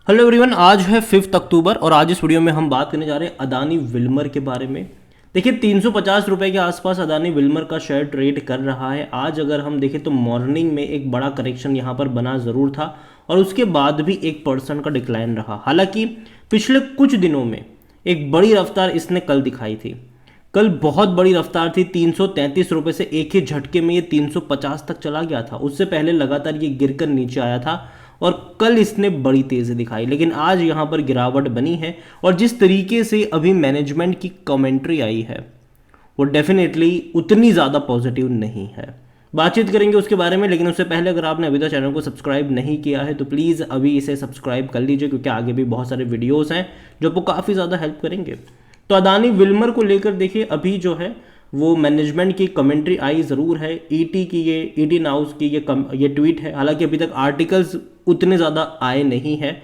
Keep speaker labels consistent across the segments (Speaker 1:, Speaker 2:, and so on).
Speaker 1: Hello everyone, आज है 5 अक्टूबर और आज इस वीडियो में हम बात करने जा रहे हैं अदानी विल्मर के बारे में। देखिए 350 रुपए के आसपास अदानी विल्मर का शेयर ट्रेड कर रहा है। आज अगर हम देखें तो मॉर्निंग में एक बड़ा करेक्शन यहाँ पर बना ज़रूर था और उसके बाद भी 1% का डिक्लाइन रहा। हालांकि पिछले कुछ दिनों में एक बड़ी रफ्तार इसने कल दिखाई थी। कल बहुत बड़ी रफ्तार थी, 333 रुपए से एक ही झटके में ये 350 तक चला गया था। उससे पहले लगातार ये गिरकर नीचे आया था और कल इसने बड़ी तेज़ी दिखाई, लेकिन आज यहाँ पर गिरावट बनी है। और जिस तरीके से अभी मैनेजमेंट की कमेंट्री आई है वो डेफिनेटली उतनी ज़्यादा पॉजिटिव नहीं है। बातचीत करेंगे उसके बारे में, लेकिन उससे पहले अगर आपने अभी तक चैनल को सब्सक्राइब नहीं किया है तो प्लीज़ अभी इसे सब्सक्राइब कर लीजिए, क्योंकि आगे भी बहुत सारे वीडियोस हैं जो आपको काफ़ी ज़्यादा हेल्प करेंगे। तो अदानी विल्मर को लेकर देखिए अभी जो है वो मैनेजमेंट की कमेंट्री आई ज़रूर है। ईटी की ईटी नाउस की ये ट्वीट है। हालांकि अभी तक आर्टिकल्स उतने ज़्यादा आए नहीं हैं,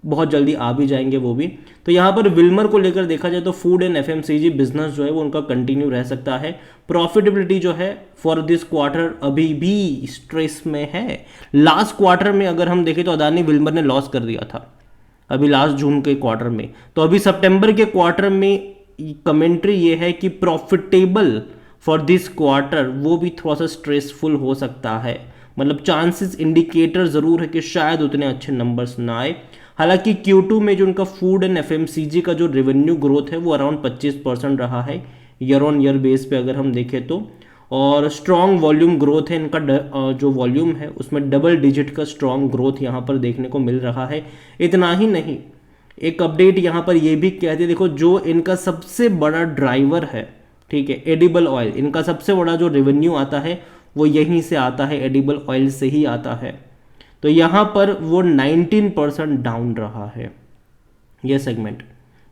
Speaker 1: बहुत जल्दी आ भी जाएंगे वो भी। तो यहाँ पर विल्मर को लेकर देखा जाए तो फूड एंड एफएमसीजी बिजनेस जो है वो उनका कंटिन्यू रह सकता है। प्रॉफिटेबिलिटी जो है फॉर दिस क्वार्टर अभी भी स्ट्रेस में है। लास्ट क्वार्टर में अगर हम देखें तो अदानी विल्मर ने लॉस कर दिया था अभी लास्ट जून के क्वार्टर में। तो अभी सितंबर के क्वार्टर में कमेंट्री ये है कि प्रॉफिटेबल फॉर दिस क्वार्टर वो भी थोड़ा सा स्ट्रेसफुल हो सकता है। मतलब चांसेस इंडिकेटर ज़रूर है कि शायद उतने अच्छे नंबर्स ना आए। हालांकि Q2 में जो उनका फूड एंड एफएमसीजी का जो रेवेन्यू ग्रोथ है वो अराउंड 25% रहा है ईयर ऑन ईयर बेस पे अगर हम देखें तो। और स्ट्रॉन्ग वॉल्यूम ग्रोथ है इनका, जो वॉल्यूम है उसमें डबल डिजिट का स्ट्रॉन्ग ग्रोथ यहाँ पर देखने को मिल रहा है। इतना ही नहीं, एक अपडेट यहाँ पर ये भी कहते, देखो जो इनका सबसे बड़ा ड्राइवर है, ठीक है, एडिबल ऑयल, इनका सबसे बड़ा जो रेवेन्यू आता है वो यहीं से आता है, एडिबल ऑयल से ही आता है। तो यहाँ पर वो 19% डाउन रहा है, ये सेगमेंट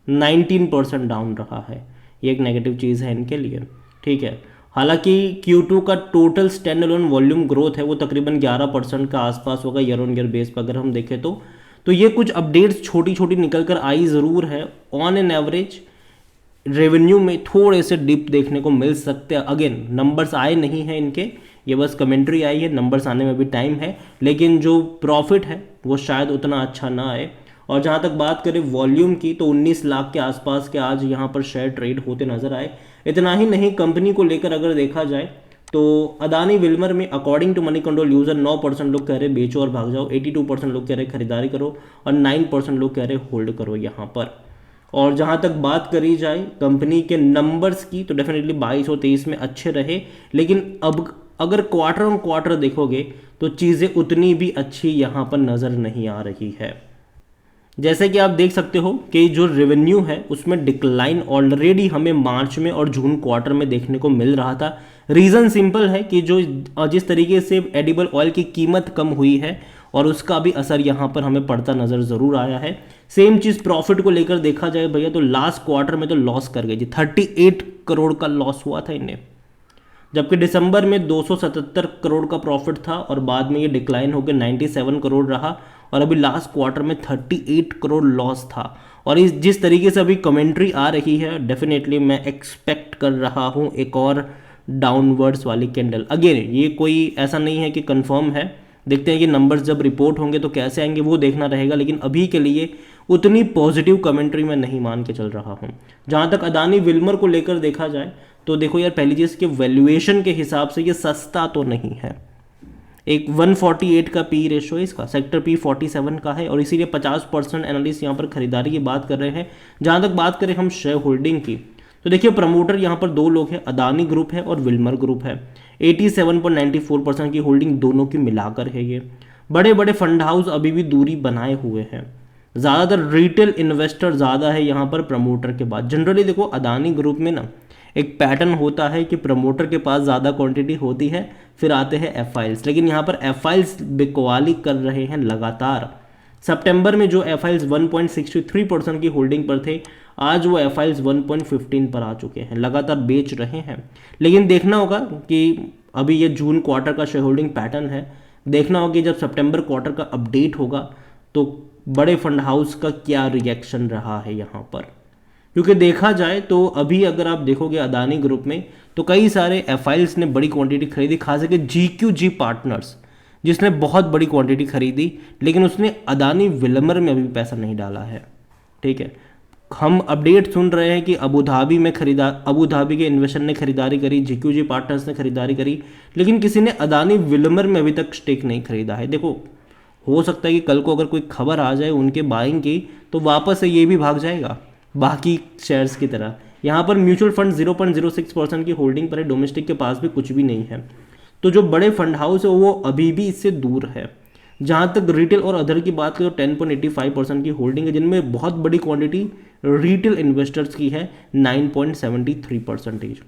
Speaker 1: 19% डाउन रहा है। ये एक नेगेटिव चीज़ है इनके लिए, ठीक है। हालांकि Q2 का total stand alone volume growth है वो तकरीबन 11% का आसपास होगा ईयर ऑन ईयर बेस पर अगर हम देखें तो ये कुछ अपडेट्स छोटी छोटी निकल कर आई ज़रूर है। ऑन एन एवरेज रेवेन्यू में थोड़े से डिप देखने को मिल सकते हैं। अगेन नंबर्स आए नहीं हैं इनके, ये बस कमेंट्री आई है, नंबर्स आने में भी टाइम है। लेकिन जो प्रॉफिट है वो शायद उतना अच्छा ना आए। और जहाँ तक बात करें वॉल्यूम की तो 19 लाख के आसपास के आज यहाँ पर शेयर ट्रेड होते नजर आए। इतना ही नहीं, कंपनी को लेकर अगर देखा जाए तो अदानी विल्मर में according to Moneycontrol user 9% लोग कह रहे बेचो और भाग जाओ, 82% लोग कह रहे खरीदारी करो और 9% लोग कह रहे होल्ड करो यहाँ पर। और जहाँ तक बात करी जाए कंपनी के नंबर्स की तो डेफिनेटली 22 और 23 में अच्छे रहे, लेकिन अब अगर क्वार्टर ऑन क्वार्टर देखोगे तो चीज़ें उतनी भी अच्छी यहाँ पर नज़र नहीं आ रही है। जैसे कि आप देख सकते हो कि जो रेवेन्यू है उसमें डिक्लाइन ऑलरेडी हमें मार्च में और जून क्वार्टर में देखने को मिल रहा था। रीज़न सिंपल है कि जो जिस तरीके से एडिबल ऑयल की कीमत कम हुई है और उसका भी असर यहाँ पर हमें पड़ता नज़र ज़रूर आया है। सेम चीज़ प्रॉफिट को लेकर देखा जाए भैया तो लास्ट क्वार्टर में तो लॉस कर गई थी, 38 करोड़ का लॉस हुआ था इन्हें, जबकि दिसंबर में 277 करोड़ का प्रॉफिट था और बाद में ये डिक्लाइन होकर 97 करोड़ रहा और अभी लास्ट क्वार्टर में 38 करोड़ लॉस था। और इस जिस तरीके से अभी कमेंट्री आ रही है डेफिनेटली मैं एक्सपेक्ट कर रहा हूँ एक और डाउनवर्ड्स वाली कैंडल। अगेन ये कोई ऐसा नहीं है कि कंफर्म है, देखते हैं कि नंबर्स जब रिपोर्ट होंगे तो कैसे आएंगे वो देखना रहेगा। लेकिन अभी के लिए उतनी पॉजिटिव कमेंट्री मैं नहीं मान के चल रहा हूँ। जहाँ तक अदानी विल्मर को लेकर देखा जाए तो देखो यार, पहली चीज़ कि वैल्यूएशन के हिसाब से ये सस्ता तो नहीं है। एक 148 का पी रेशो है इसका, सेक्टर पी 47 का है और इसीलिए 50% एनालिस्ट यहाँ पर खरीदारी की बात कर रहे हैं। जहाँ तक बात करें हम शेयर होल्डिंग की तो देखिए प्रमोटर यहाँ पर दो लोग हैं, अदानी ग्रुप है और विल्मर ग्रुप है। 87.94% की होल्डिंग दोनों की मिलाकर है। ये बड़े बड़े फंड हाउस अभी भी दूरी बनाए हुए हैं। ज़्यादातर रिटेल इन्वेस्टर ज़्यादा है यहाँ पर प्रमोटर के बाद। जनरली देखो अदानी ग्रुप में ना एक पैटर्न होता है कि प्रमोटर के पास ज़्यादा क्वांटिटी होती है, फिर आते हैं एफआईल्स, लेकिन यहाँ पर एफआईल्स बिकवाली कर रहे हैं लगातार। सितंबर में जो एफआईल्स 1.63% की होल्डिंग पर थे, आज वो एफआईल्स 1.15 पर आ चुके हैं, लगातार बेच रहे हैं। लेकिन देखना होगा कि अभी ये जून क्वार्टर का शेयर होल्डिंग पैटर्न है, देखना होगा कि जब सितंबर क्वार्टर का अपडेट होगा तो बड़े फंड हाउस का क्या रिएक्शन रहा है यहाँ पर। क्योंकि देखा जाए तो अभी अगर आप देखोगे अदानी ग्रुप में तो कई सारे एफआईल्स ने बड़ी क्वांटिटी खरीदी, खास करके GQG पार्टनर्स जिसने बहुत बड़ी क्वांटिटी खरीदी, लेकिन उसने अदानी विल्मर में अभी पैसा नहीं डाला है। ठीक है, हम अपडेट सुन रहे हैं कि अबू धाबी के इन्वेस्टर ने खरीदारी करी, जीक्यूजी पार्टनर्स ने खरीदारी करी, लेकिन किसी ने अदानी विल्मर में अभी तक स्टेक नहीं खरीदा है। देखो, हो सकता है कि कल को अगर कोई खबर आ जाए उनके बाइंग की, तो वापस से ये भी भाग जाएगा बाकी शेयर्स की तरह। यहाँ पर म्यूचुअल फंड 0.06% की होल्डिंग पर है, डोमेस्टिक के पास भी कुछ भी नहीं है। तो जो बड़े फंड हाउस है वो अभी भी इससे दूर है। जहाँ तक रिटेल और अदर की बात करें तो 10.85% की होल्डिंग है, जिनमें बहुत बड़ी क्वांटिटी रिटेल इन्वेस्टर्स की है 9.73%।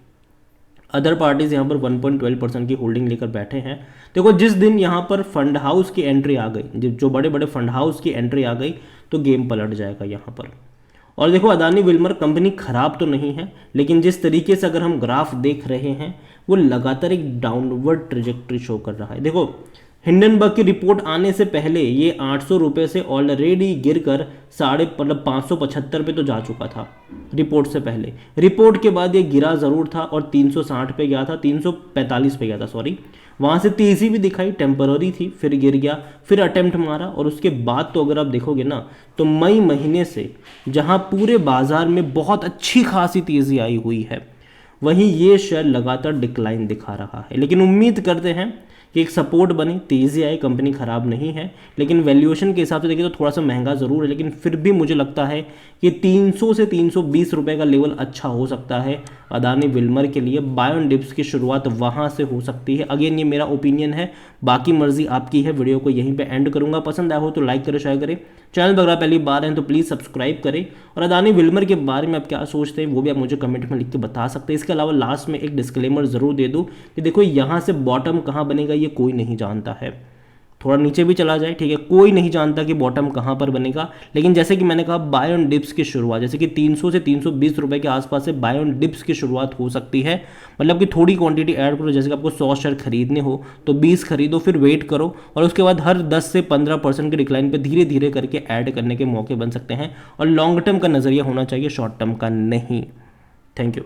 Speaker 1: अदर पार्टीज यहाँ पर 1.12% की होल्डिंग लेकर बैठे हैं। देखो, जिस दिन यहाँ पर फंड हाउस की एंट्री आ गई, जो बड़े बड़े फंड हाउस की एंट्री आ गई, तो गेम पलट जाएगा यहाँ पर। और देखो, अदानी विल्मर कंपनी खराब तो नहीं है, लेकिन जिस तरीके से अगर हम ग्राफ देख रहे हैं वो लगातार एक डाउनवर्ड ट्रेजेक्ट्री शो कर रहा है। देखो, हिंडनबर्ग की रिपोर्ट आने से पहले ये 800 रुपये से ऑलरेडी गिरकर 575 पे तो जा चुका था रिपोर्ट से पहले। रिपोर्ट के बाद ये गिरा ज़रूर था और 360 पे गया था, 345 पे गया था सॉरी। वहाँ से तेज़ी भी दिखाई, टेम्पररी थी, फिर गिर गया, फिर अटेम्प्ट मारा, और उसके बाद तो अगर आप देखोगे ना तो मई महीने से जहाँ पूरे बाजार में बहुत अच्छी खासी तेज़ी आई हुई है, वहीं ये शेयर लगातार डिक्लाइन दिखा रहा है। लेकिन उम्मीद करते हैं कि एक सपोर्ट बने, तेज़ी आए, कंपनी ख़राब नहीं है, लेकिन वैल्यूएशन के हिसाब से देखिए तो थोड़ा सा महंगा ज़रूर है, लेकिन फिर भी मुझे लगता है कि 300 से 320 रुपये का लेवल अच्छा हो सकता है अदानी विल्मर के लिए। बाय ऑन डिप्स की शुरुआत वहाँ से हो सकती है। अगेन ये मेरा ओपिनियन है, बाकी मर्जी आपकी है। वीडियो को यहीं पे एंड करूँगा। पसंद आया हो तो लाइक करें, शेयर करें। चैनल पर अगर पहली बार हैं तो प्लीज़ सब्सक्राइब करें, और अदानी विल्मर के बारे में आप क्या सोचते हैं वो भी आप मुझे कमेंट में लिख के बता सकते हैं। इसके अलावा लास्ट में एक डिस्क्लेमर ज़रूर दे दूँ कि देखो, यहाँ से बॉटम कहाँ बनेगा ये कोई नहीं जानता है। थोड़ा नीचे भी चला जाए, ठीक है, कोई नहीं जानता कि बॉटम कहाँ पर बनेगा, लेकिन जैसे कि मैंने कहा बाय ऑन डिप्स की शुरुआत जैसे कि 300 से 320 रुपये के आसपास से बाय ऑन डिप्स की शुरुआत हो सकती है। मतलब कि थोड़ी क्वांटिटी ऐड करो, जैसे कि आपको 100 शेयर खरीदने हो तो 20 खरीदो, फिर वेट करो, और उसके बाद हर 10 से 15% के डिक्लाइन पर धीरे धीरे करके ऐड करने के मौके बन सकते हैं। और लॉन्ग टर्म का नज़रिया होना चाहिए, शॉर्ट टर्म का नहीं। Thank you.